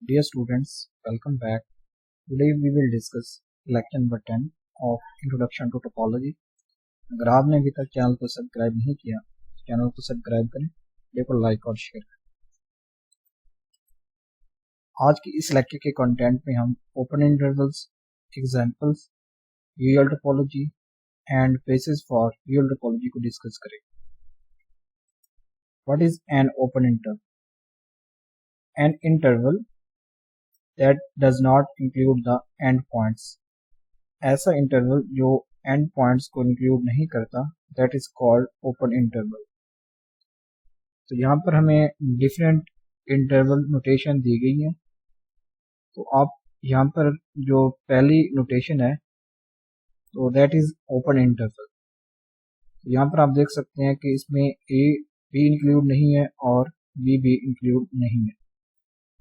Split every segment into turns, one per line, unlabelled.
Dear students, welcome back. Today we will discuss lecture number 10 of Introduction to Topology. अगर आपने अभी तक channel को सब्सक्राइब नहीं किया तो चैनल को सब्सक्राइब करें, वीडियो को लाइक और शेयर करें। आज की इस लेक्चर के कंटेंट में हम open intervals, examples, real topology and bases for real topology को डिस्कस करेंगे। What is an open interval? An interval that does not include the end points. ऐसा इंटरवल जो एंड पॉइंट्स को इंक्लूड नहीं करता, that is called open interval. तो यहाँ पर हमें डिफरेंट इंटरवल नोटेशन दी गई है। तो आप यहाँ पर जो पहली नोटेशन है तो that is open interval. तो यहाँ पर आप देख सकते हैं कि इसमें a भी इंक्लूड नहीं है और b भी इंक्लूड नहीं है,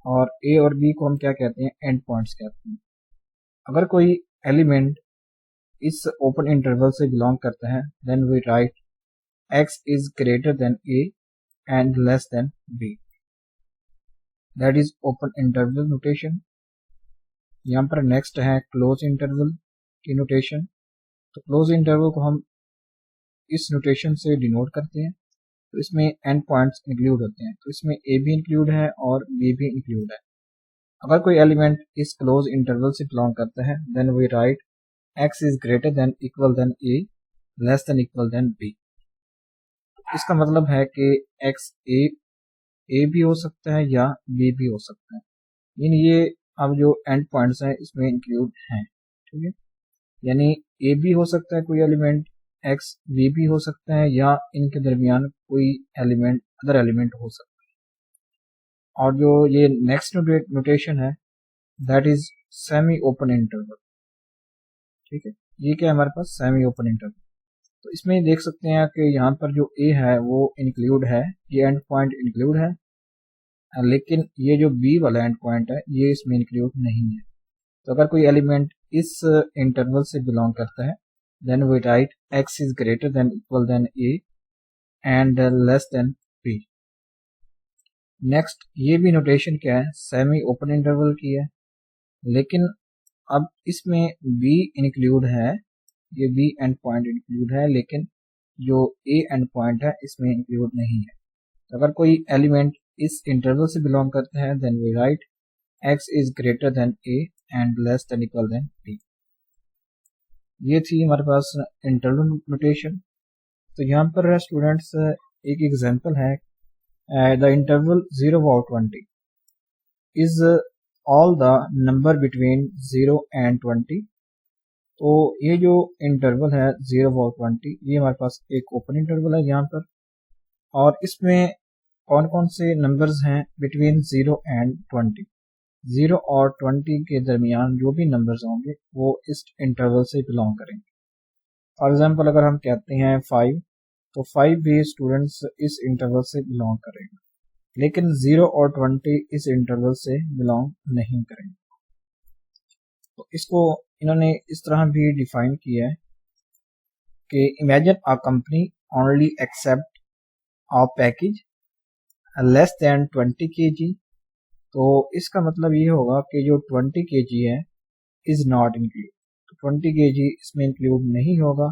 और a और b को हम क्या कहते हैं? एंड पॉइंट्स कहते हैं। अगर कोई एलिमेंट इस ओपन इंटरवल से बिलोंग करता है then we write x is greater than a and less than b, that is open interval notation. यहाँ पर नेक्स्ट है क्लोज इंटरवल की नोटेशन। तो क्लोज इंटरवल को हम इस नोटेशन से डिनोट करते हैं। तो इसमें एंड पॉइंट्स इंक्लूड होते हैं, तो इसमें a भी इंक्लूड है और b भी इंक्लूड है। अगर कोई एलिमेंट इस क्लोज इंटरवल से बिलोंग करता है then we write x is greater than equal than a less than equal than b। इसका मतलब है कि x a भी हो सकता है या b भी हो सकता है। ये अब जो एंड पॉइंट्स हैं इसमें इंक्लूड हैं, ठीक है। यानी a भी हो सकता है कोई एलिमेंट, x b भी हो सकता है, या इनके दरमियान कोई एलिमेंट अदर एलिमेंट हो सकता है। और जो ये नेक्स्ट नोटेशन है that is semi open interval, ठीक है। ये क्या है हमारे पास? Semi open interval. तो इसमें देख सकते हैं कि यहाँ पर जो a है वो इंक्लूड है, ये एंड पॉइंट इंक्लूड है, लेकिन ये जो b वाला एंड पॉइंट है ये इसमें इंक्लूड नहीं है। तो अगर कोई एलिमेंट इस इंटरवल से बिलोंग करता है then we write x is greater than equal than a and less than b। Next ये भी नोटेशन क्या है? सेमी ओपन इंटरवल की है, लेकिन अब इसमें b इंक्लूड है, ये b एंड पॉइंट इंक्लूड है, लेकिन जो a एंड पॉइंट है इसमें इंक्लूड नहीं है। तो अगर कोई एलिमेंट इस इंटरवल से बिलोंग करता है then we write x is greater than a and less than equal than b। ये थी हमारे पास इंटरवल नोटेशन। तो यहाँ पर स्टूडेंट्स एक एग्जांपल है, द इंटरवल 0 और 20 is all the number between 0 and 20। तो ये जो इंटरवल है 0 और 20 ये हमारे पास एक ओपन इंटरवल है यहाँ पर, और इसमें कौन कौन से नंबर्स हैं बिटवीन 0 एंड 20? 0 और 20 के दरमियान जो भी नंबर्स होंगे वो इस इंटरवल से बिलोंग करेंगे। फॉर एग्जांपल अगर हम कहते हैं 5, तो 5 भी स्टूडेंट्स इस इंटरवल से बिलोंग करेंगे, लेकिन 0 और 20 इस इंटरवल से बिलोंग नहीं करेंगे। तो इसको इन्होंने इस तरह भी डिफाइन किया है कि imagine a company only accept a package less than 20 kg। तो इसका मतलब ये होगा कि जो 20 kg है इज नॉट इंक्लूड, तो 20 kg इसमें इंक्लूड नहीं होगा।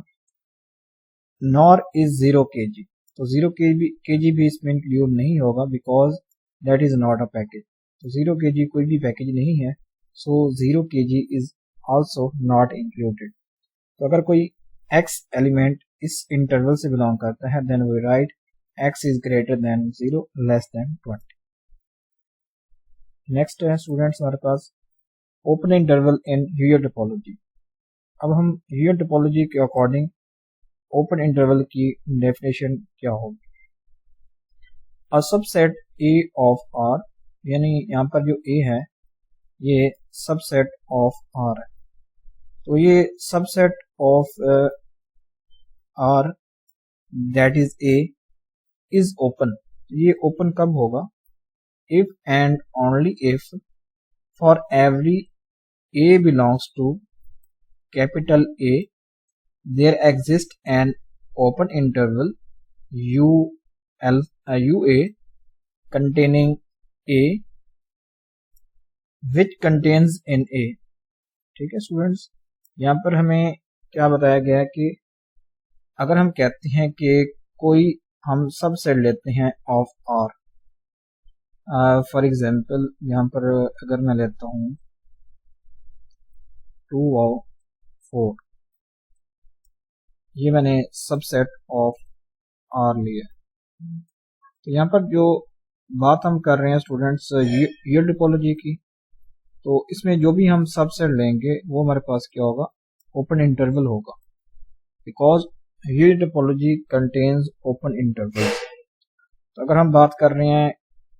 नॉर इज 0 kg, तो 0 kg भी इसमें इंक्लूड नहीं होगा because that is not a package. तो 0 kg कोई भी पैकेज नहीं है, so 0 kg is also not included. तो अगर कोई x एलिमेंट इस इंटरवल से बिलोंग करता है then we write x is greater than 0 less than 20। Next है स्टूडेंट्स हमारे पास open interval in real topology. अब हम रियल टोपोलॉजी के अकॉर्डिंग ओपन इंटरवल की डेफिनेशन क्या होगी? A subset A of R, यानी यहाँ पर जो A है ये सबसेट ऑफ R है। तो ये subset of R that is A is open. ये ओपन कब होगा? If and only if for every A belongs to capital A there exists an open interval UA containing A which contains in A. ठीक है students, यहाँ पर हमें क्या बताया गया है कि अगर हम कहते हैं कि कोई हम सबसेट लेते हैं ऑफ आर, फॉर एग्जांपल यहाँ पर अगर मैं लेता हूँ 2 और 4, ये मैंने सबसेट ऑफ आर लिया। तो यहाँ पर जो बात हम कर रहे हैं स्टूडेंट्स ये टोपोलॉजी की, तो इसमें जो भी हम सबसेट लेंगे वो हमारे पास क्या होगा, ओपन इंटरवल होगा, बिकॉज ये टोपोलॉजी कंटेन्स ओपन इंटरवल्स। तो अगर हम बात कर रहे हैं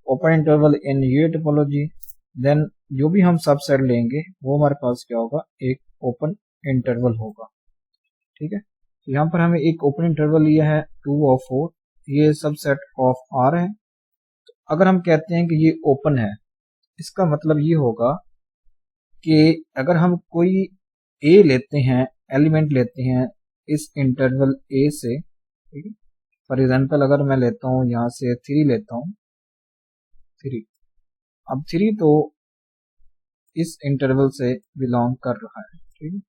ओपन इंटरवल इन ये टोपोलॉजी, देन जो भी हम सबसेट लेंगे वो हमारे पास क्या होगा, एक ओपन इंटरवल होगा। ठीक है, तो यहाँ पर हमें एक ओपन इंटरवल लिया है 2 और 4, ये सबसेट ऑफ आर है। तो अगर हम कहते हैं कि ये ओपन है, इसका मतलब ये होगा कि अगर हम कोई ए लेते हैं, एलिमेंट लेते हैं इस इंटरवल ए से, ठीक है, फॉर एग्जांपल अगर मैं लेता हूँ यहाँ से 3 लेता हूँ, 3, अब 3 तो इस इंटरवल से बिलोंग कर रहा है। ठीक है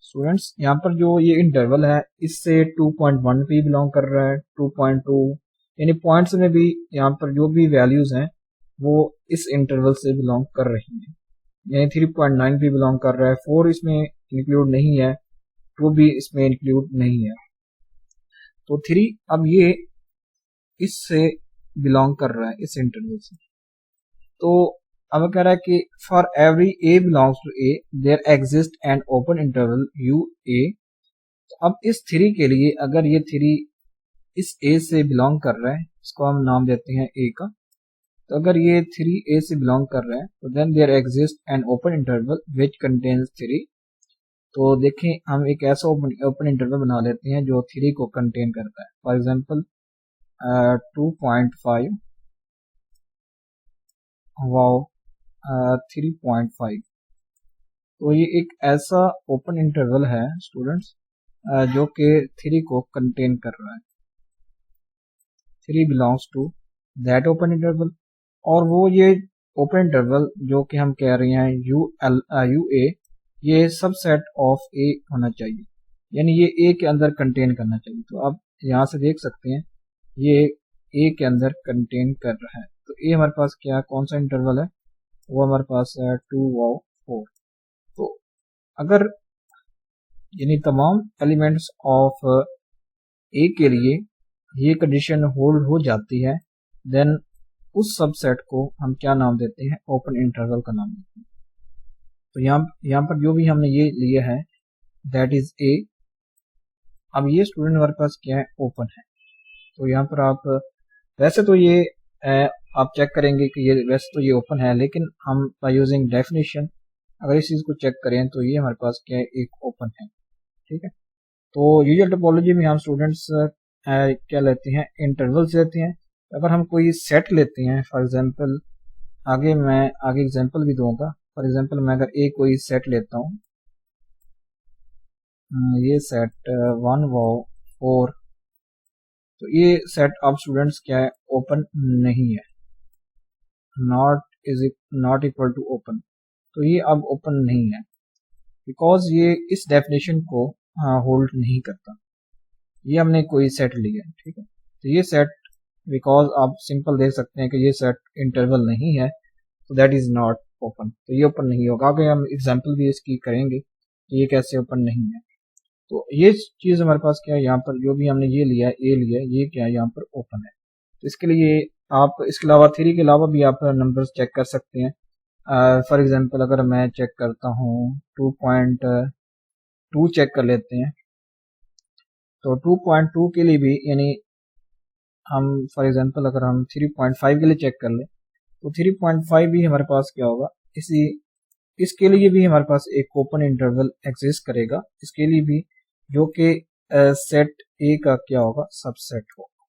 स्टूडेंट्स, यहाँ पर जो ये इंटरवल है इससे 2.1 पे बिलोंग कर रहा है, 2.2, यानी पॉइंट्स में भी यहाँ पर जो भी वैल्यूज हैं वो इस इंटरवल से बिलोंग कर रही हैं, यानी 3.9 पे बिलोंग कर रहा है, 4 इसमें इंक्लूड नहीं है, 2 भी इसमें इंक्लूड नहीं है, तो 3 अब ये इससे बिलोंग कर रहा है, इस इंटरवल से। तो अब कह रहा है कि for every A belongs to A there exist an open interval U A. तो अब इस 3 के लिए अगर ये 3 इस ए से बिलोंग कर रहा है, इसको हम नाम देते हैं ए का, तो अगर ये 3 ए से बिलोंग कर रहा है तो then there exist an open interval which contains 3। तो देखें हम एक ऐसा ओपन इंटरवल बना लेते हैं जो 3 को कंटेन करता है, फॉर एग्जांपल 2.5 वाओ 3.5। तो ये एक ऐसा ओपन इंटरवल है स्टूडेंट्स जो कि 3 को कंटेन कर रहा है, 3 belongs to that open interval. और वो ये ओपन इंटरवल जो कि हम कह रहे हैं यू ए, ये सबसेट ऑफ ए होना चाहिए, यानी ये ए के अंदर कंटेन करना चाहिए। तो आप यहाँ से देख सकते हैं ये ए के अंदर कंटेन कर रहा है। तो ए हमारे पास क्या, कौन सा इंटरवल है, वो हमारे पास है 2 और 4। तो अगर यानी तमाम एलिमेंट्स ऑफ ए के लिए ये कंडीशन होल्ड हो जाती है, देन उस सबसेट को हम क्या नाम देते हैं, ओपन इंटरवल का नाम देते हैं। तो यहाँ पर जो भी हमने ये लिया है दैट इज ए। अब ये स्टूडेंट हमारे पास क्या है, ओपन है। तो यहाँ पर आप वैसे तो ये आप चेक करेंगे कि ये वैसे तो ये ओपन है, लेकिन हम बाय यूजिंग डेफिनेशन अगर इस चीज को चेक करें तो ये हमारे पास क्या है, एक ओपन है। ठीक है, तो यूजुअल टोपोलॉजी में हम स्टूडेंट्स क्या लेते हैं, इंटरवल्स लेते हैं। अगर हम कोई सेट लेते हैं, फॉर एग्जांपल मैं आगे एग्जांपल भी दूंगा, फॉर एग्जांपल मैं अगर एक कोई सेट लेता हूँ, ये सेट 1 वो 4, तो ये सेट अब स्टूडेंट्स क्या है, ओपन नहीं है, नॉट इक्वल टू ओपन। तो ये अब ओपन नहीं है बिकॉज ये इस डेफिनेशन को होल्ड नहीं करता। ये हमने कोई सेट लिया, ठीक है, तो ये सेट बिकॉज आप सिंपल देख सकते हैं कि ये सेट इंटरवल नहीं है, तो दैट इज नॉट ओपन, तो ये ओपन नहीं होगा। आगे हम एग्जांपल भी इसकी करेंगे कि ये कैसे ओपन नहीं है। तो ये चीज हमारे पास क्या है, यहाँ पर जो भी हमने ये लिया, ए लिया, ये क्या है, यहाँ पर ओपन है। तो इसके लिए आप इसके अलावा 3 के अलावा भी आप नंबर्स चेक कर सकते हैं। फॉर एग्जांपल अगर मैं चेक करता हूँ 2.2 चेक कर लेते हैं, तो 2.2 के लिए भी यानी हम फॉर एग्जांपल अगर हम 3.5 के लिए चेक कर ले, तो 3.5 भी हमारे पास क्या होगा, इसके लिए भी हमारे पास एक ओपन इंटरवल एग्जिस्ट करेगा, इसके लिए भी, जो कि सेट ए का क्या होगा, सबसेट होगा।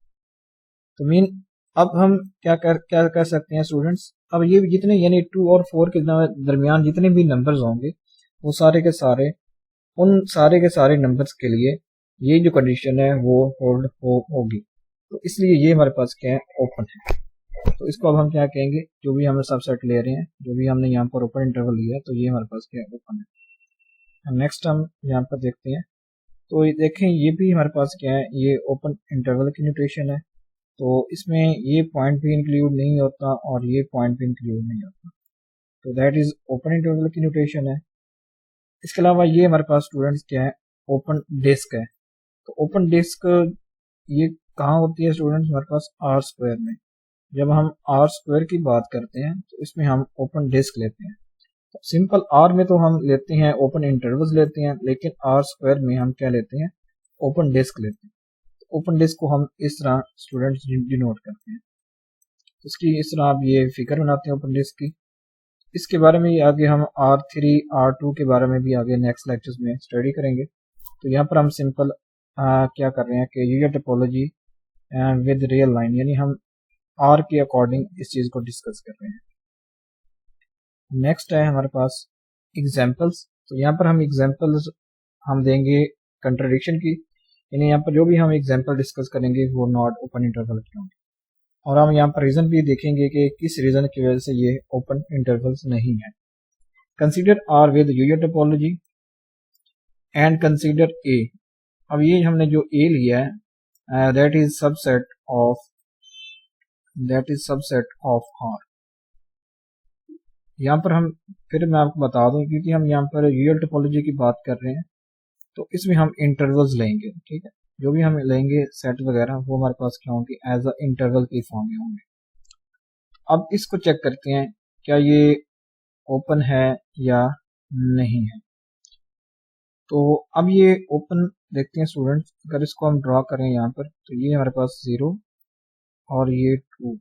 तो मीन अब हम क्या कर सकते हैं स्टूडेंट्स, अब ये जितने यानी 2 और 4 के दरमियान जितने भी नंबर्स होंगे वो सारे के सारे उन सारे के सारे नंबर्स के लिए ये जो कंडीशन है वो होल्ड होगी। तो इसलिए ये हमारे पास क्या है, ओपन है। तो इसको अब हम क्या कहेंगे, जो भी हम सबसेट ले रहे हैं, जो भी हमने यहाँ पर ओपन इंटरवल लिया है, तो ये हमारे पास क्या है, ओपन है। नेक्स्ट हम यहाँ पर देखते हैं, तो ये देखें ये भी हमारे पास क्या है, ये ओपन इंटरवल की नोटेशन है। तो इसमें ये पॉइंट भी इंक्लूड नहीं होता और ये पॉइंट भी इंक्लूड नहीं होता, तो दैट इज ओपन इंटरवल की नोटेशन है। इसके अलावा ये हमारे पास स्टूडेंट्स क्या है, ओपन डिस्क है। तो ओपन डिस्क ये कहाँ होती है स्टूडेंट्स, हमारे पास आर स्क्वायर में। जब हम आर स्क्वायर की बात करते हैं तो इसमें हम ओपन डिस्क लेते हैं। तो सिंपल आर में तो हम लेते हैं ओपन इंटरवल्स लेते हैं, लेकिन आर स्क्वायर में हम क्या लेते हैं, ओपन डिस्क लेते हैं। तो ओपन डिस्क को हम इस तरह स्टूडेंट्स डिनोट करते हैं। इसकी इस तरह आप ये फिगर बनाते हैं ओपन डिस्क की। इसके बारे में आगे हम R3 R2 के बारे में भी आगे नेक्स्ट लेक्चर्स में स्टडी करेंगे। तो यहाँ पर हम सिंपल क्या कर रहे हैं कि user topology with real line, यानी हम R के अकॉर्डिंग इस चीज़ को डिस्कस कर रहे हैं। नेक्स्ट है हमारे पास एग्जाम्पल्स। तो यहाँ पर हम एग्जाम्पल्स हम देंगे कंट्रडिक्शन की, यानी यहाँ पर जो भी हम एग्जाम्पल डिस्कस करेंगे वो नॉट ओपन इंटरवल के होंगे। और हम यहाँ पर रीजन भी देखेंगे कि किस रीजन की वजह से ये ओपन इंटरवल्स नहीं है। Consider R with usual topology and consider A. अब ये हमने जो ए लिया है that is subset of R. यहाँ पर हम फिर मैं आपको बता दूं, क्योंकि हम यहाँ पर यूजर टोपोलॉजी की बात कर रहे हैं तो इसमें हम इंटरवल्स लेंगे, ठीक है। जो भी हम लेंगे सेट वगैरह वो हमारे पास क्या होंगे, एज अ इंटरवल की फॉर्म में होंगे। अब इसको चेक करते हैं क्या ये ओपन है या नहीं है। तो अब ये ओपन देखते हैं स्टूडेंट्स, अगर इसको हम ड्रॉ करें यहाँ पर, तो ये हमारे पास 0 और ये 2,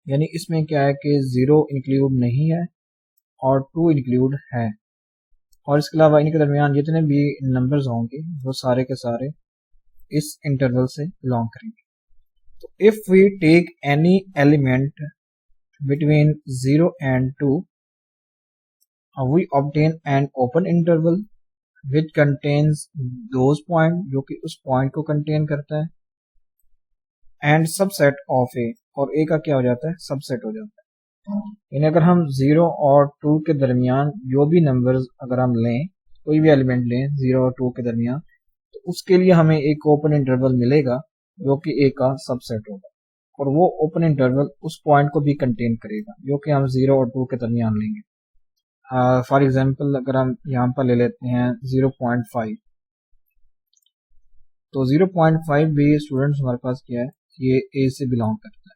यानी इसमें क्या है कि 0 इंक्लूड नहीं है और 2 इंक्लूड है। और इसके अलावा इनके दरमियान जितने भी नंबर्स होंगे वो सारे के सारे इस इंटरवल से बिलोंग करेंगे। तो if we take any element between 0 and 2, we obtain an open interval which contains those point, जो कि उस पॉइंट को कंटेन करता है, एंड सबसेट ऑफ ए, और ए का क्या हो जाता है, सबसेट हो जाता है। यानी अगर हम 0 और 2 के दरमियान जो भी नंबर्स अगर हम लें, कोई भी एलिमेंट लें 0 और 2 के दरमियान, तो उसके लिए हमें एक ओपन इंटरवल मिलेगा जो कि ए का सबसेट होगा, और वो ओपन इंटरवल उस पॉइंट को भी कंटेन करेगा जो कि हम 0 और 2 के दरमियान लेंगे। फॉर एग्जाम्पल अगर हम यहाँ पर ले लेते हैं 0.5, तो 0.5 भी स्टूडेंट्स हमारे पास क्या है, ये ए से बिलोंग करता है,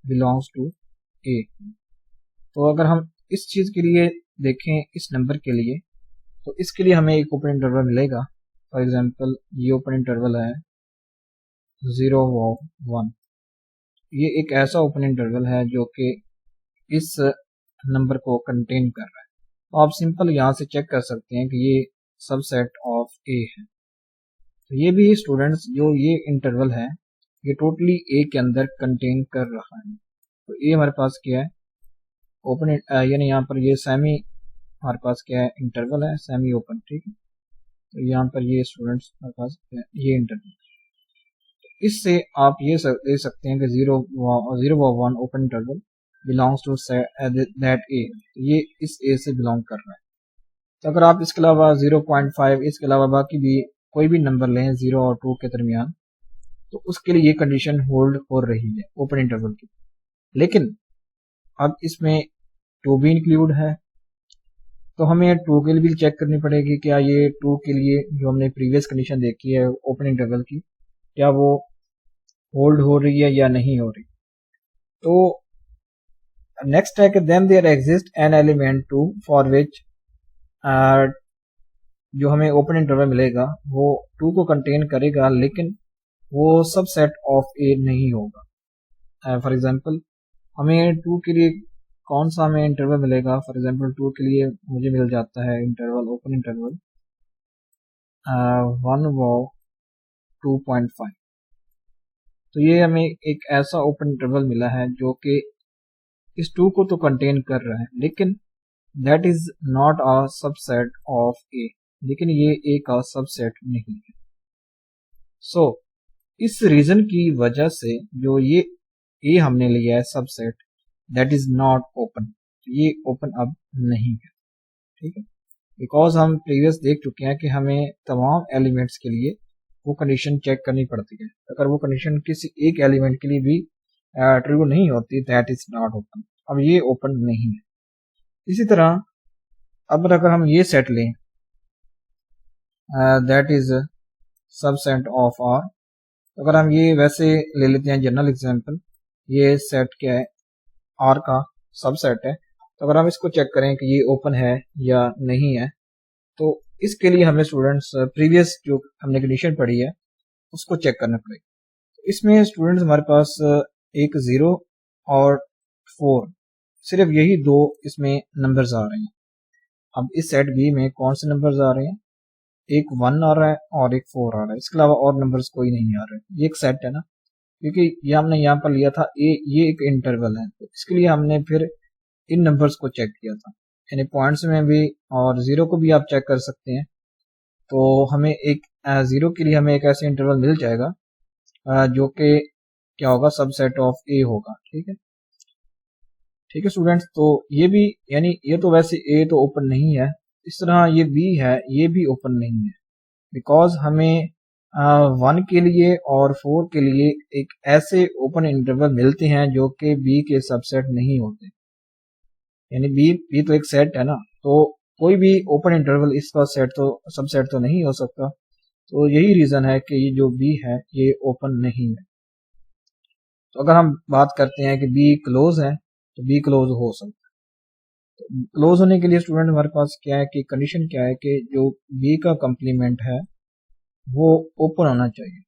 बिलोंग्स टू ए। तो अगर हम इस चीज के लिए देखें, इस नंबर के लिए, तो इसके लिए हमें एक ओपन इंटरवल मिलेगा। फॉर एग्जाम्पल ये ओपन इंटरवल है 0 1, ये एक ऐसा ओपन इंटरवल है जो कि इस नंबर को कंटेन कर रहा है। तो आप सिंपल यहाँ से चेक कर सकते हैं कि ये सबसेट ऑफ ए है। तो ये भी स्टूडेंट्स जो ये इंटरवल है ये टोटली ए के अंदर कंटेन कर रहा है। तो ये हमारे पास क्या है, ओपन, यानी यहाँ पर ये सेमी हमारे पास क्या है, इंटरवल है, सेमी ओपन, ठीक है। तो यहाँ पर ये स्टूडेंट्स हमारे पास ये इंटरवल, तो इससे आप ये देख सकते हैं कि 0 1 open interval belongs to that A, ये इस ए से बिलोंग कर रहा है। तो अगर आप इसके अलावा 0.5, इसके अलावा बाकी भी कोई भी नंबर लें 0 और 2 के दरमियान, तो उसके लिए ये कंडीशन होल्ड हो रही है ओपन इंटरवल की। लेकिन अब इसमें 2 भी इंक्लूड है, तो हमें 2 के लिए भी चेक करनी पड़ेगी, क्या ये 2 के लिए जो हमने प्रीवियस कंडीशन देखी है ओपन इंटरवल की, क्या वो होल्ड हो रही है या नहीं हो रही। तो नेक्स्ट है कि then there exist an element 2 for which, जो हमें ओपन इंटरवल मिलेगा वो 2 को कंटेन करेगा, लेकिन वो सबसेट ऑफ ए नहीं होगा। फॉर एग्जांपल हमें 2 के लिए कौन सा हमें इंटरवल मिलेगा, फॉर एग्जांपल 2 के लिए मुझे मिल जाता है इंटरवल, ओपन इंटरवल 1 वो 2.5। तो ये हमें एक ऐसा ओपन इंटरवल मिला है जो कि इस 2 को तो कंटेन कर रहा है, लेकिन that is not a subset of A, लेकिन ये ए का सबसेट नहीं है। सो इस रीजन की वजह से जो ये ए हमने लिया है subset that is not open, ये ओपन अब नहीं है, ठीक है। बिकॉज हम प्रीवियस देख चुके हैं कि हमें तमाम एलिमेंट्स के लिए वो कंडीशन चेक करनी पड़ती है। अगर वो कंडीशन किसी एक एलिमेंट के लिए भी ट्रू नहीं होती दैट इज नॉट ओपन, अब ये ओपन नहीं है। इसी तरह अब अगर हम ये सेट लें that is subset of R, अगर हम ये वैसे ले लेते हैं जनरल एग्जांपल, ये सेट क्या है, आर का सबसेट है, तो अगर हम इसको चेक करें कि ये ओपन है या नहीं है, तो इसके लिए हमें स्टूडेंट्स प्रीवियस जो हमने कंडीशन पढ़ी है उसको चेक करना पड़ेगा। तो इसमें स्टूडेंट्स हमारे पास एक 0 और 4, सिर्फ यही दो इसमें नंबर्स आ रहे हैं। अब इस सेट बी में कौन से नंबर्स आ रहे हैं, एक 1 आ रहा है और एक 4 आ रहा है, इसके अलावा और नंबर्स कोई नहीं आ रहे। ये एक सेट है ना, क्योंकि ये हमने यहाँ पर लिया था ये एक इंटरवल है, तो इसके लिए हमने फिर इन नंबर्स को चेक किया था, यानी पॉइंट्स में भी और 0 को भी आप चेक कर सकते हैं। तो हमें एक 0 के लिए हमें एक ऐसे इंटरवल मिल जाएगा जो कि क्या होगा, सबसेट ऑफ ए होगा, ठीक है। ठीक है स्टूडेंट्स, तो ये भी यानी ये तो वैसे ए तो ओपन नहीं है, इस तरह ये बी है, ये भी ओपन नहीं है, बिकॉज हमें 1 के लिए और 4 के लिए एक ऐसे ओपन इंटरवल मिलते हैं जो कि बी के सबसेट नहीं होते, यानी बी तो एक सेट है ना, तो कोई भी ओपन इंटरवल इसका सेट तो सबसेट तो नहीं हो सकता। तो यही रीजन है कि ये जो बी है ये ओपन नहीं है। तो अगर हम बात करते हैं कि बी क्लोज है, तो बी क्लोज हो सकता है। तो क्लोज होने के लिए स्टूडेंट हमारे पास क्या है कि कंडीशन क्या है कि जो बी का कंप्लीमेंट है वो ओपन होना चाहिए।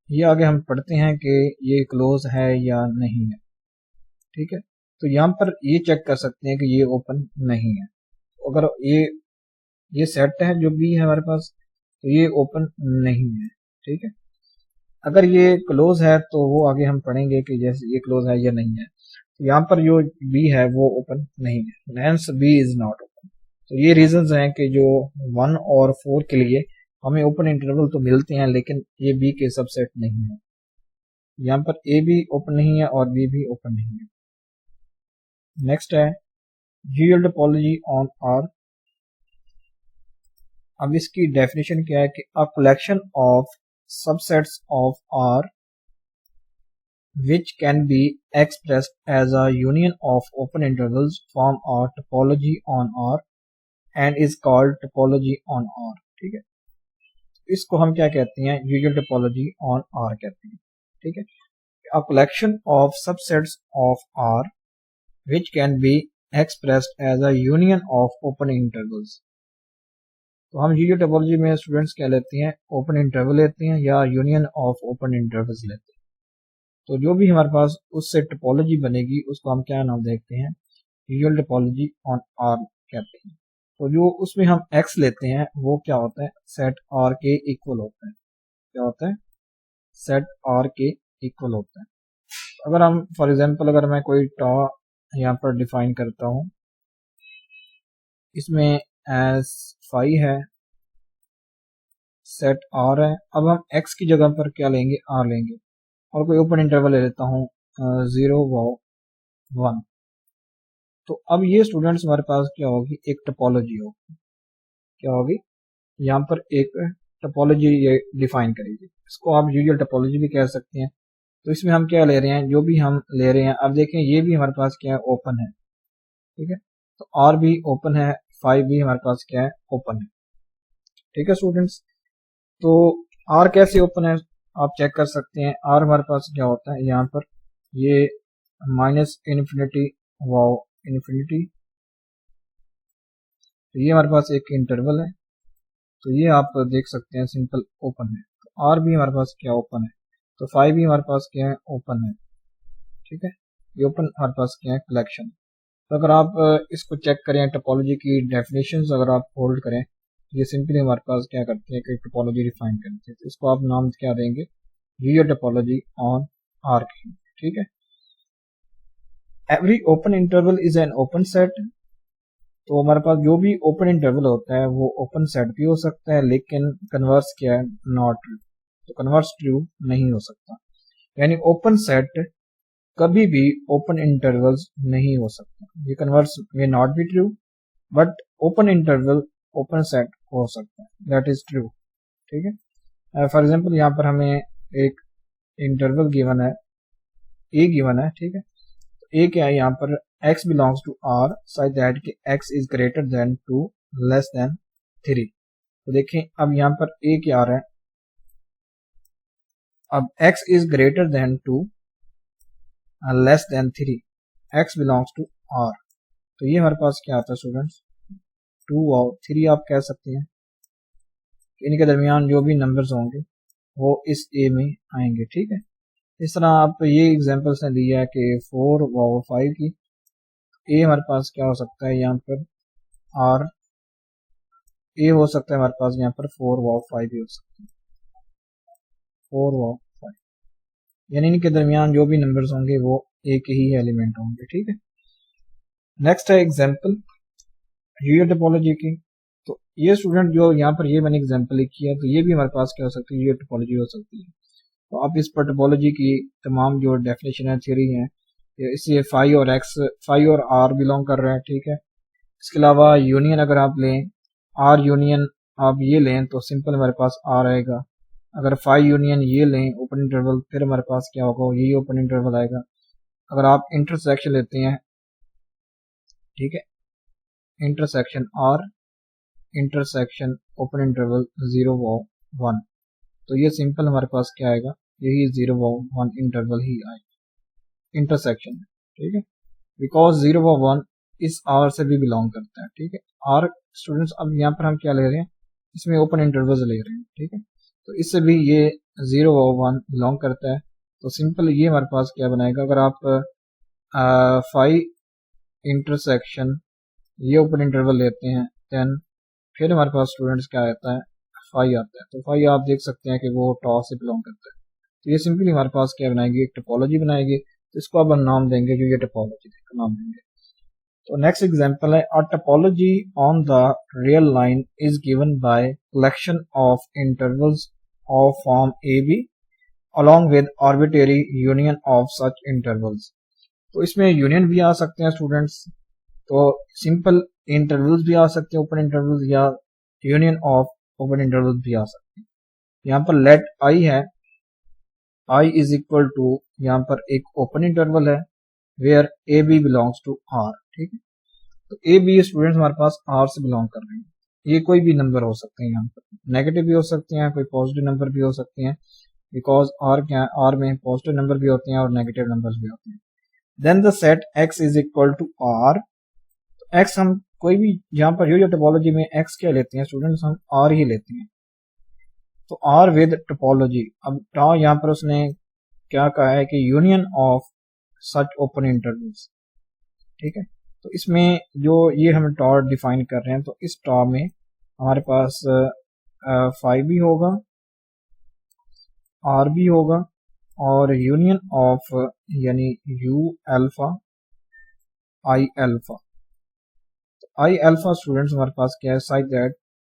ये आगे हम पढ़ते हैं कि ये क्लोज है या नहीं है, ठीक है। तो यहाँ पर ये चेक कर सकते हैं कि ये ओपन नहीं है। तो अगर ये सेट है जो बी है हमारे पास, तो ये ओपन नहीं है, ठीक है। अगर ये क्लोज है तो वो आगे हम पढ़ेंगे कि जैसे ये क्लोज है या नहीं है। तो यहाँ पर जो बी है वो ओपन नहीं है, hence B is not open. तो ये रीजंस हैं कि जो 1 और 4 के लिए हमें ओपन इंटरवल तो मिलते हैं लेकिन ये बी के सबसेट नहीं है। यहाँ पर ए भी ओपन नहीं है और बी भी ओपन नहीं है। नेक्स्ट है ड्यूअल टोपोलॉजी ऑन आर। अब इसकी डेफिनेशन क्या है कि a collection of subsets of R which can be expressed as a union of open intervals form a topology on R and is called topology on R, ठीक है। इसको हम क्या कहते हैं, यूजुअल टोपोलॉजी ऑन R कहते हैं, ठीक है। A collection of subsets of R which can be expressed as a union of open intervals। तो हम यूजुअल टोपोलॉजी में स्टूडेंट्स क्या लेते हैं, ओपन इंटरवल लेते हैं या यूनियन ऑफ ओपन इंटरवल्स लेते हैं। तो जो भी हमारे पास उससे टोपोलॉजी बनेगी उसको हम क्या नाम देखते हैं, यूजुअल टोपोलॉजी ऑन आर कहते हैं। तो जो उसमें हम एक्स लेते हैं वो क्या होता है, सेट आर के इक्वल होता है। क्या होता है, सेट आर के इक्वल होता है। अगर हम फॉर एग्जांपल अगर मैं कोई टॉ यहाँ पर डिफाइन करता हूँ, इसमें एस फाई है, सेट आर है, अब हम एक्स की जगह पर क्या लेंगे, आर लेंगे और कोई ओपन इंटरवल ले लेता हूँ 0 व 1। तो अब ये स्टूडेंट्स हमारे पास क्या होगी, एक टोपोलॉजी होगी। क्या होगी, यहाँ पर एक टोपोलॉजी ये डिफाइन करेगी, इसको आप यूजुअल टोपोलॉजी भी कह सकते हैं। तो इसमें हम क्या ले रहे हैं, जो भी हम ले रहे हैं, अब देखें ये भी हमारे पास क्या है, ओपन है, ठीक है। तो आर भी ओपन है, 5 भी हमारे पास क्या है, ओपन है, ठीक है स्टूडेंट्स। तो आर कैसे ओपन है आप चेक कर सकते हैं। आर हमारे पास क्या होता है, यहाँ पर ये माइनस इन्फिनिटी व इन्फिनिटी, तो ये हमारे पास एक इंटरवल है, तो ये आप देख सकते हैं सिंपल ओपन है। तो आर भी हमारे पास क्या ओपन है, तो 5 भी हमारे पास क्या है, ओपन है, ठीक है। ये ओपन हमारे पास क्या है, कलेक्शन। तो अगर आप इसको चेक करें टोपोलॉजी की डेफिनेशंस अगर आप होल्ड करें, ये सिंपली हमारे पास क्या करते हैं कि टोपोलॉजी डिफाइन करते हैं। तो इसको आप नाम क्या देंगे, यूजुअल टोपोलॉजी ऑन आर की, ठीक है। Every open interval is an open set. तो हमारे पास जो भी ओपन इंटरवल होता है वो ओपन सेट भी हो सकता है, लेकिन कन्वर्स क्या है, नॉट ट्रू। तो कन्वर्स ट्रू नहीं हो सकता, यानी ओपन सेट कभी भी ओपन इंटरवल्स नहीं हो सकता। ये कन्वर्स में not be true, but open interval open set हो सकता है, दैट इज ट्रू। ठीक है, फॉर एग्जांपल यहाँ पर हमें एक इंटरवल गिवन है, ए गिवन है। ठीक है, तो ए क्या है यहाँ पर, x belongs to r such that कि x is greater than 2 less than 3। तो देखें अब यहाँ पर ए क्या आ रहा है, अब x is greater than 2 less than 3, x belongs to r। तो ये हमारे पास क्या आता है स्टूडेंट्स, 2 और 3 आप कह सकते हैं। इनके दरमियान जो भी नंबर्स होंगे वो इस ए में आएंगे। ठीक है, इस तरह आप ये एग्जांपल्स ने दिया है कि 4 और 5 की। ए हमारे पास क्या हो सकता है यहाँ पर, आर ए हो सकता है हमारे पास यहाँ पर 4 और 5 भी हो सकता है, 4 और 5, यानी इनके दरमियान जो भी नंबर्स होंगे वो ए के ही एलिमेंट होंगे। ठीक है, नेक्स्ट है एग्जांपल यूजर टोपोलॉजी की। तो ये स्टूडेंट जो यहाँ पर ये मैंने एग्जांपल लिखी है, तो ये भी हमारे पास क्या हो सकती है, यूजर टोपोलॉजी हो सकती है। तो आप इस पर टोपोलॉजी की तमाम जो डेफिनेशन है, थ्योरी है, इससे फाई और एक्स, फाई और आर बिलोंग कर रहा है। ठीक है, इसके अलावा यूनियन अगर आप लें, आर यूनियन आप ये लें तो सिंपल हमारे पास आर आएगा। अगर फाई यूनियन ये लें ओपन इंटरवल, फिर हमारे पास क्या होगा, यही ओपन इंटरवल आएगा। अगर आप इंटरसेक्शन लेते हैं, ठीक है, intersection R intersection open interval 0 और 1, तो ये सिंपल हमारे पास क्या आएगा, यही 0 और 1 इंटरवल ही आएगा इंटरसेक्शन। ठीक है, बिकॉज 0 और 1 इस आर से भी बिलोंग करता है। ठीक है, आर स्टूडेंट्स अब यहाँ पर हम क्या ले रहे हैं, इसमें ओपन इंटरवल्स ले रहे हैं। ठीक है, तो इससे भी ये 0 और 1 बिलोंग करता है। तो सिंपल ये हमारे पास क्या बनाएगा, अगर आप 5 इंटरसेक्शन ये ओपन इंटरवल लेते हैं, देन फिर हमारे पास स्टूडेंट्स क्या आता है, 5 आता है। तो 5 आप देख सकते हैं कि वो टॉ से बिलोंग करता है। तो ये सिंपली हमारे पास क्या बनाएगी, एक टोपोलॉजी बनाएगी। तो इसको अब हम नाम देंगे, जो ये टोपोलॉजी का नाम देंगे। तो नेक्स्ट एग्जांपल है, a topology on the real line is given by collection of intervals of form A B along with arbitrary union of such intervals. तो इसमें यूनियन भी आ सकते हैं स्टूडेंट्स, तो सिंपल इंटरवल्स भी आ सकते हैं ओपन इंटरवल्स, या यूनियन ऑफ ओपन इंटरवल्स भी आ सकते हैं। यहाँ पर लेट आई है, आई इज इक्वल टू यहाँ पर एक ओपन इंटरवल है where A B belongs to R. ठीक है, तो ए बी स्टूडेंट्स हमारे पास आर से बिलोंग कर रहे हैं। ये कोई भी नंबर हो सकते हैं, यहाँ पर नेगेटिव भी हो सकते हैं, कोई पॉजिटिव नंबर भी हो सकते हैं, बिकॉज आर क्या, आर में पॉजिटिव नंबर भी होते हैं और नेगेटिव नंबर्स भी होते हैं। Then the set X is equal to R, X हम कोई भी यहाँ पर यूजर टोपोलॉजी में एक्स क्या लेते हैं स्टूडेंट्स, हम आर ही लेते हैं। तो आर विद टोपोलॉजी, अब टॉ यहाँ पर उसने क्या कहा है कि union of such open intervals. ठीक है, तो इसमें जो ये हम टॉ डिफाइन कर रहे हैं, तो इस टॉ में हमारे पास 5 भी होगा, आर भी होगा, और यूनियन ऑफ यानी you alpha I alpha. I alpha students हमारे पास क्या है, साइज दैट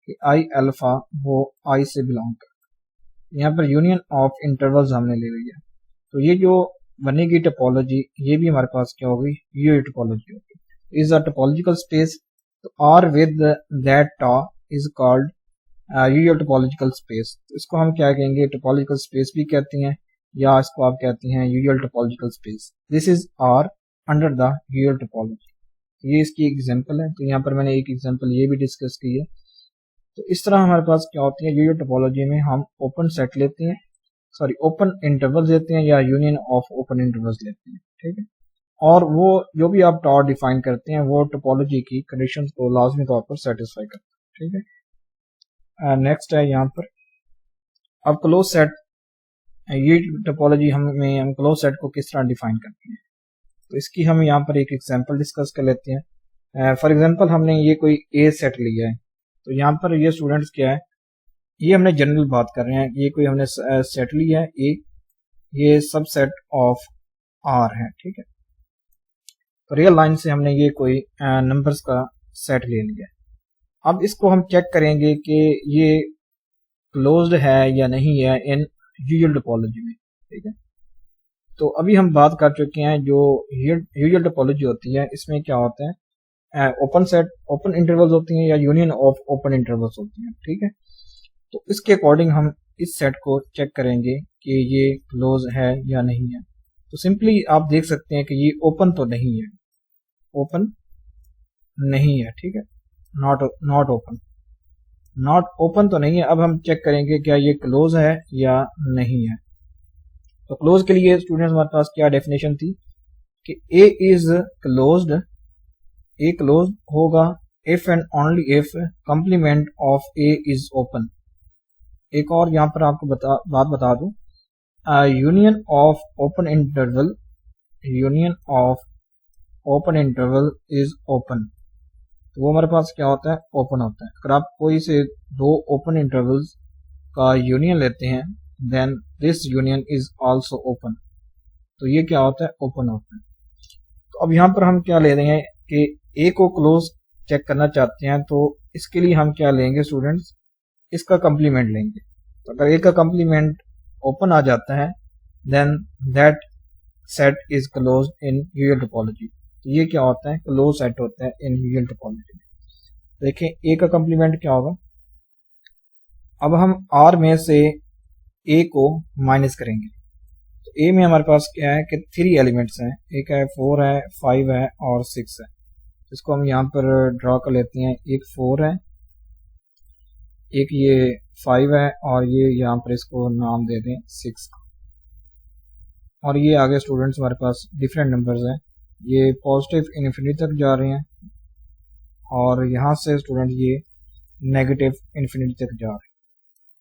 कि आई अल्फा वो आई से बिलोंग करता है। यहाँ पर यूनियन ऑफ इंटरवल्स हमने ले लिया है। तो ये जो बनेगी टोपोलॉजी, ये भी हमारे पास क्या होगी, ये टोपोलॉजी होगी, इज अ टोपोलॉजिकल स्पेस। तो R with that tau is called usual topological space. तो इसको हम क्या कहेंगे, टोपोलॉजिकल स्पेस भी कहते हैं, या इसको आप कहते हैं usual topological space. This is R under the usual topology. ये इसकी एग्जांपल है। तो यहाँ पर मैंने एक एग्जांपल ये भी डिस्कस की है। तो इस तरह हमारे पास क्या होती है, यूजर टोपोलॉजी में हम ओपन सेट लेते हैं, सॉरी ओपन इंटरवल्स लेते हैं, या यूनियन ऑफ ओपन इंटरवल्स लेते हैं। ठीक है, और वो जो भी आप टॉ डिफाइन करते हैं वो टोपोलॉजी की कंडीशंस को लाजमी तौर पर सेटिस्फाई करते हैं। ठीक है, नेक्स्ट है यहाँ पर, अब क्लोज सेट, ये टोपोलॉजी हम क्लोज सेट को किस तरह डिफाइन करते हैं, तो इसकी हम यहाँ पर एक एग्जांपल डिस्कस कर लेते हैं। फॉर एग्जांपल हमने ये कोई ए सेट लिया है, तो यहाँ पर ये स्टूडेंट्स क्या है, ये हमने जनरल बात कर रहे हैं, ये कोई हमने सेट लिया है ए, ये सब सेट ऑफ आर है। ठीक है, तो रियल लाइन से हमने ये कोई नंबर्स का सेट ले लिया है। अब इसको हम चेक करेंगे कि ये क्लोज्ड है या नहीं है इन यूजुअल टोपोलॉजी में। ठीक है, तो अभी हम बात कर चुके हैं जो यूजुअल टोपोलॉजी होती है, इसमें क्या होता है, ओपन सेट, ओपन इंटरवल्स होती हैं या यूनियन ऑफ ओपन इंटरवल्स होती हैं, ठीक है। तो इसके अकॉर्डिंग हम इस सेट को चेक करेंगे कि ये क्लोज है या नहीं है। तो सिंपली आप देख सकते हैं कि ये ओपन तो नहीं है, ओपन नहीं है, ठीक है, नॉट ओपन, नॉट ओपन तो नहीं है। अब हम चेक करेंगे क्या ये क्लोज है या नहीं है। तो क्लोज के लिए स्टूडेंट्स हमारे पास क्या डेफिनेशन थी कि ए इज क्लोज्ड, ए क्लोज होगा if and only if complement of A is open. एक और यहां पर आपको बात बता दूं, union of open interval, union of open interval is open, तो वो हमारे पास क्या होता है, ओपन होता है। अगर आप कोई से दो ओपन इंटरवल्स का यूनियन लेते हैं then this union is also open, तो ये क्या होता है, ओपन होता है। तो अब यहाँ पर हम क्या ले रहे हैं कि ए को क्लोज चेक करना चाहते हैं, तो इसके लिए हम क्या लेंगे स्टूडेंट्स, इसका कंप्लीमेंट लेंगे। तो अगर ए का कंप्लीमेंट ओपन आ जाता है then that set is closed in usual topology. तो ये क्या होता है, क्लोज सेट होता है इन यूजुअल टोपोलॉजी। देखें ए का कंप्लीमेंट क्या होगा, अब हम आर में से ए को माइनस करेंगे। तो ए में हमारे पास क्या है कि 3 एलिमेंट्स हैं, एक है 4 है, 5 है और 6 है। इसको हम यहाँ पर ड्रॉ कर लेते हैं, एक 4 है, एक ये 5 है और ये यहाँ पर इसको नाम दे दें 6 का। और ये आगे स्टूडेंट्स हमारे पास डिफरेंट नंबर्स हैं, ये पॉजिटिव इन्फिनिटी तक जा रहे हैं और यहाँ से स्टूडेंट ये नेगेटिव इन्फिनिटी तक जा रहे हैं।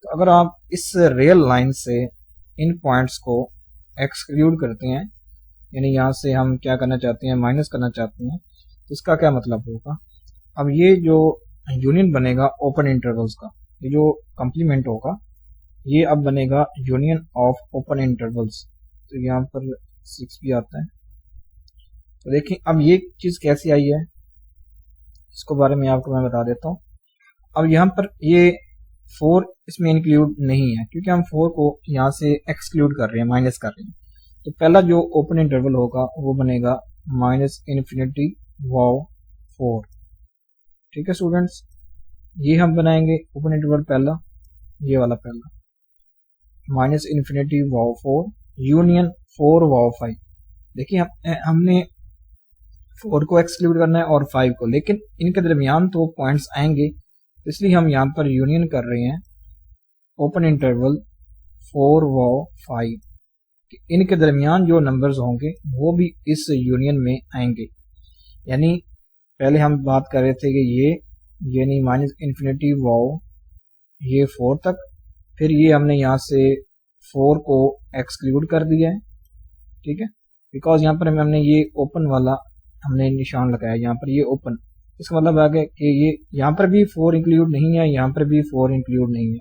तो अगर आप इस रियल लाइन से इन पॉइंट्स को एक्सक्लूड करते हैं, यानी यहाँ से हम क्या करना चाहते हैं, माइनस करना चाहते हैं, तो इसका क्या मतलब होगा, अब ये जो यूनियन बनेगा ओपन इंटरवल्स का, ये जो कंप्लीमेंट होगा ये अब बनेगा यूनियन ऑफ ओपन इंटरवल्स। तो यहाँ पर 6 भी आता है। तो देखिए अब ये चीज कैसी आई है, इसको बारे में आपको मैं बता देता हूँ। अब यहाँ पर ये 4 इसमें इंक्लूड नहीं है क्योंकि हम 4 को यहाँ से एक्सक्लूड कर रहे हैं, माइनस कर रहे हैं। तो पहला जो ओपन इंटरवल होगा वो बनेगा माइनस इन्फिनिटी वाव 4, ठीक है स्टूडेंट्स। ये हम बनाएंगे ओपन इंटरवल पहला, ये वाला पहला माइनस इन्फिनिटी वाव 4 यूनियन 4 वाव 5। देखिए हमने 4 को एक्सक्लूड करना है और 5 को, लेकिन इनके दरमियान तो पॉइंट्स आएंगे, इसलिए हम यहाँ पर यूनियन कर रहे हैं ओपन इंटरवल 4 वाव 5। इनके दरमियान जो नंबर्स होंगे वो भी इस यूनियन में आएंगे। यानी पहले हम बात कर रहे थे कि ये यानी माइनस इन्फिनिटी वाव ये 4 तक, फिर ये हमने यहाँ से 4 को एक्सक्लूड कर दिया है, ठीक है, बिकॉज यहाँ पर हमने ये ओपन वाला हमने निशान लगाया, यहाँ पर ये ओपन, इसका मतलब आ गया कि ये यहाँ पर भी 4 इंक्लूड नहीं है, यहाँ पर भी 4 इंक्लूड नहीं है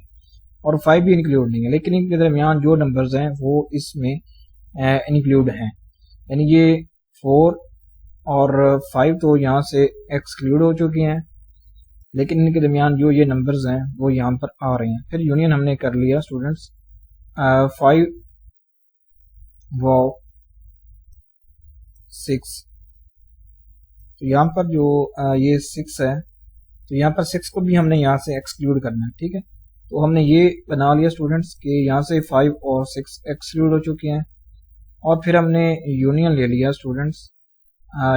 और 5 भी इंक्लूड नहीं है, लेकिन इनके दरमियान जो नंबर्स हैं वो इसमें इंक्लूड हैं। यानी ये 4 और 5 तो यहाँ से एक्सक्लूड हो चुके हैं, लेकिन इनके दरमियान जो ये नंबर्स हैं वो यहाँ पर आ रहे हैं। फिर यूनियन हमने कर लिया स्टूडेंट्स 5 वाव 6। तो यहाँ पर जो ये 6 है, तो यहाँ पर 6 को भी हमने यहाँ से एक्सक्लूड करना है, ठीक है। तो हमने ये बना लिया स्टूडेंट्स कि यहाँ से 5 और 6 एक्सक्लूड हो चुके हैं, और फिर हमने यूनियन ले लिया स्टूडेंट्स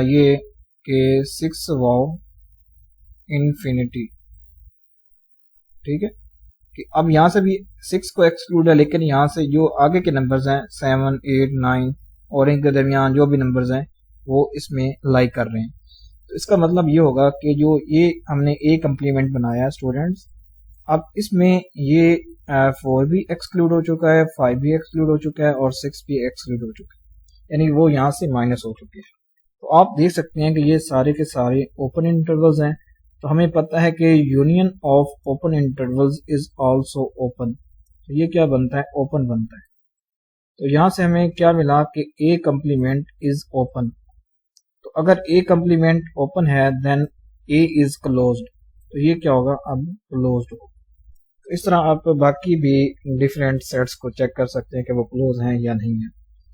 ये कि 6 वाव इन्फिनिटी, ठीक है, कि अब यहाँ से भी 6 को एक्सक्लूड है, लेकिन यहाँ से जो आगे के नंबर्स हैं 7, 8, 9 और इनके दरमियान जो भी नंबर्स हैं वो इसमें लाई कर रहे हैं। तो इसका मतलब ये होगा कि जो ये हमने ए कंप्लीमेंट बनाया है स्टूडेंट्स, अब इसमें ये 4 भी एक्सक्लूड हो चुका है, 5 भी एक्सक्लूड हो चुका है और 6 भी एक्सक्लूड हो चुका है, यानी वो यहाँ से माइनस हो चुके हैं। तो आप देख सकते हैं कि ये सारे के सारे ओपन इंटरवल्स हैं। तो हमें पता है कि union of open intervals is also open, तो ये क्या बनता है, ओपन बनता है। तो यहाँ से हमें क्या मिला कि ए कंप्लीमेंट इज ओपन। तो अगर ए कंप्लीमेंट ओपन है देन ए इज क्लोज्ड, तो ये क्या होगा, अब क्लोज्ड होगा। तो इस तरह आप बाकी भी डिफरेंट सेट्स को चेक कर सकते हैं कि वो क्लोज हैं या नहीं है।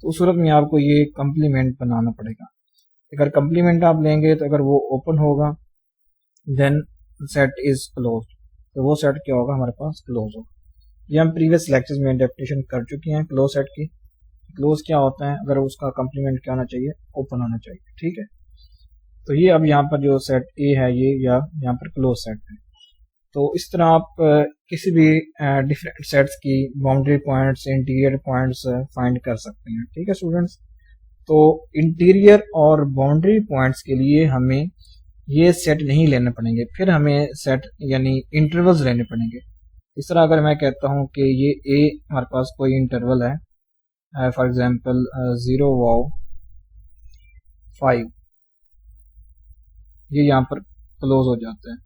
तो उस सूरत में आपको ये कम्प्लीमेंट बनाना पड़ेगा। अगर कम्प्लीमेंट आप लेंगे तो अगर वो ओपन होगा देन सेट इज क्लोज, तो वो सेट क्या होगा, हमारे पास क्लोज होगा। ये हम प्रीवियस लेक्चर्स में डेफिनेशन कर चुके हैं क्लोज सेट की। क्लोज क्या होता है, अगर उसका कम्प्लीमेंट क्या होना चाहिए, ओपन होना चाहिए, ठीक है। तो ये अब यहाँ पर जो सेट ए है ये या यहाँ पर क्लोज सेट है। तो इस तरह आप किसी भी डिफरेंट सेट्स की boundary points, interior points find कर सकते हैं, ठीक है स्टूडेंट्स। तो इंटीरियर और बाउंड्री पॉइंट्स के लिए हमें ये सेट नहीं लेने पड़ेंगे, फिर हमें सेट यानी इंटरवल्स लेने पड़ेंगे। इस तरह अगर मैं कहता हूँ कि ये ए हमारे पास कोई इंटरवल है, फॉर एग्जांपल 0 वाव 5, ये यहाँ पर क्लोज हो जाता है।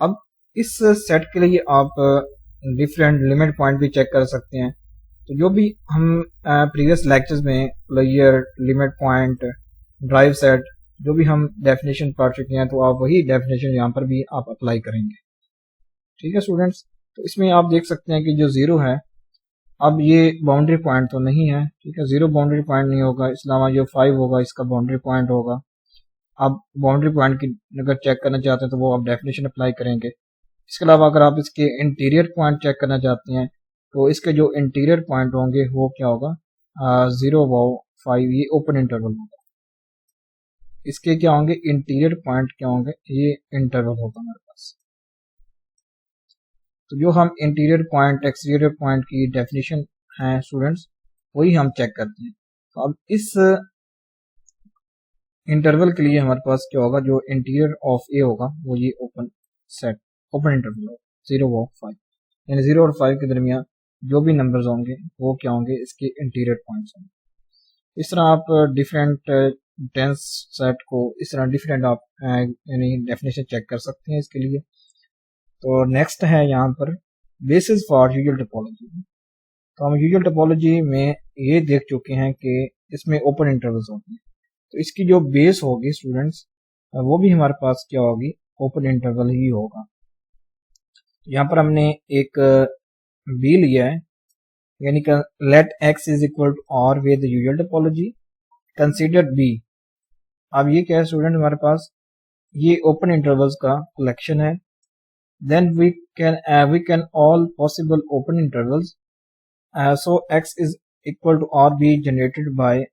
अब इस सेट के लिए आप डिफरेंट लिमिट पॉइंट भी चेक कर सकते हैं। तो जो भी हम प्रीवियस लेक्चर्स में player, limit point, drive set, जो भी हम डेफिनेशन पढ़ चुके हैं, तो आप वही डेफिनेशन यहाँ पर भी आप अप्लाई करेंगे, ठीक है स्टूडेंट्स। तो इसमें आप देख सकते हैं कि जो 0 है, अब ये बाउंड्री पॉइंट तो नहीं है, ठीक है, 0 बाउंड्री पॉइंट नहीं होगा, इसके अलावा जो 5 होगा इसका बाउंड्री पॉइंट होगा। आप बाउंड्री पॉइंट की अगर चेक करना चाहते हैं तो वो आप डेफिनेशन अप्लाई करेंगे। इसके अलावा अगर आप इसके इंटीरियर पॉइंट चेक करना चाहते हैं तो इसके जो इंटीरियर पॉइंट होंगे वो क्या होगा, 0 वाव 5, ये ओपन इंटरवल होगा। इसके क्या होंगे, इंटीरियर पॉइंट क्या होंगे, ये इंटरवल होगा हमारे पास। तो जो हम इंटीरियर पॉइंट, एक्सटीरियर पॉइंट की डेफिनेशन है स्टूडेंट्स, वही हम चेक करते हैं। तो अब इस इंटरवल के लिए हमारे पास क्या होगा, जो इंटीरियर ऑफ ए होगा वो ये ओपन सेट, ओपन इंटरवल होगा 0 वाव 5, यानी 0 और 5 के दरमियान जो भी नंबर्स होंगे वो क्या होंगे, इसके इंटीरियर पॉइंट्स होंगे। इस तरह आप डिफरेंट टेंस सेट को इस तरह डिफरेंट आप यानी डेफिनेशन चेक कर सकते हैं इसके लिए। तो नेक्स्ट है यहाँ पर बेसिस फॉर यूजुअल टोपोलॉजी। तो हम यूजुअल टोपोलॉजी में ये देख चुके हैं कि इसमें ओपन इंटरवल्स होते हैं। तो इसकी जो बेस होगी स्टूडेंट्स, वो भी हमारे पास क्या होगी, ओपन इंटरवल ही होगा। यहाँ पर हमने एक बी लिया है, यानी कि let X is equal to R with usual topology, consider B. अब ये क्या है स्टूडेंट, हमारे पास ये ओपन इंटरवल्स का कलेक्शन है। Then we can all possible open intervals, so X is equal to R be generated by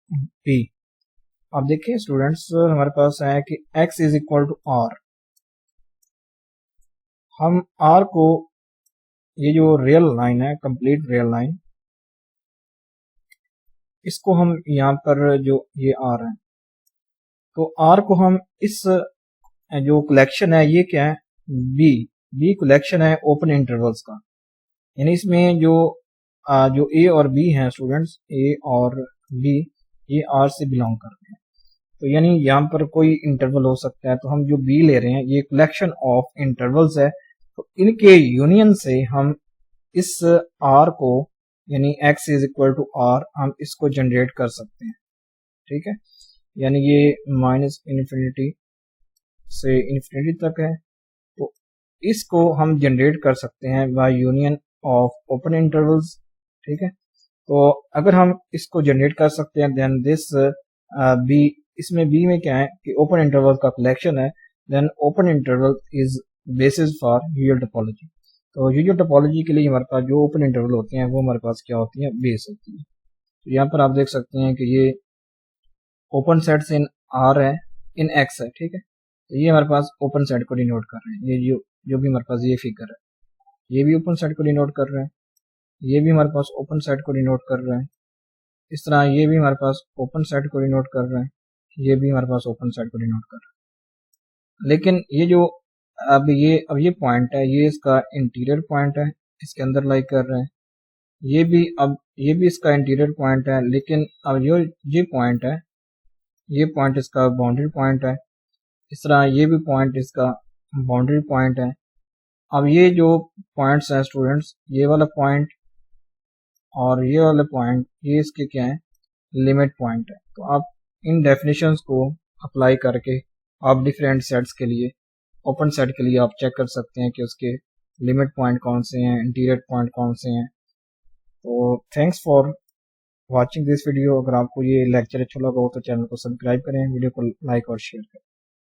B. अब देखिए स्टूडेंट्स, हमारे पास है कि x is equal to R. हम r को, ये जो रियल लाइन है, कंप्लीट रियल लाइन, इसको हम यहाँ पर जो ये r है, तो r को हम इस जो कलेक्शन है ये क्या है, b कलेक्शन है ओपन इंटरवल्स का। यानी इसमें जो a और b है स्टूडेंट्स, a और b ये r से बिलोंग करते हैं। तो यानी यहाँ पर कोई इंटरवल हो सकता है, तो हम जो बी ले रहे हैं ये कलेक्शन ऑफ इंटरवल्स है। तो इनके यूनियन से हम इस आर को, यानी x is equal to R, हम इसको जनरेट कर सकते हैं, ठीक है। यानी ये माइनस इन्फिनिटी से इन्फिनिटी तक है, तो इसको हम जनरेट कर सकते हैं by union of open intervals, ठीक है। तो अगर हम इसको जनरेट कर सकते हैं देन दिस बी, इसमें बी में क्या है कि ओपन इंटरवल का कलेक्शन है, then open interval is basis for usual topology. तो यूजुअल टोपोलॉजी के लिए हमारे पास जो ओपन इंटरवल होते हैं वो हमारे पास क्या होती है, बेस होती है। तो यहाँ पर आप देख सकते हैं कि ये ओपन सेट्स इन आर है, इन एक्स है, ठीक है। तो ये हमारे पास ओपन सेट को डिनोट कर रहे हैं। ये जो भी हमारे पास ये फिगर है, ये भी ओपन सेट को डिनोट कर रहे हैं, ये भी हमारे पास ओपन सेट को डिनोट कर रहे हैं। इस तरह ये भी हमारे पास ओपन सेट को डिनोट कर रहे हैं, ये भी हमारे पास ओपन सेट को डिनोट कर रहे हैं। लेकिन ये जो अब ये पॉइंट है, ये इसका इंटीरियर पॉइंट है, इसके अंदर लाई कर रहे हैं। ये भी इसका इंटीरियर पॉइंट है, लेकिन अब ये पॉइंट है, ये पॉइंट इसका बाउंड्री पॉइंट है। इस तरह ये भी पॉइंट इसका बाउंड्री पॉइंट है। अब ये जो पॉइंट्स हैं स्टूडेंट्स, ये वाला पॉइंट और ये वाला पॉइंट, ये इसके क्या है, लिमिट पॉइंट है। तो आप इन डेफिनेशंस को अप्लाई करके आप डिफरेंट सेट्स के लिए, ओपन सेट के लिए आप चेक कर सकते हैं कि उसके लिमिट पॉइंट कौन से हैं, इंटीरियर पॉइंट कौन से हैं। तो thanks for watching this video. अगर आपको ये लेक्चर अच्छा लगा हो तो चैनल को सब्सक्राइब करें, वीडियो को लाइक और शेयर करें।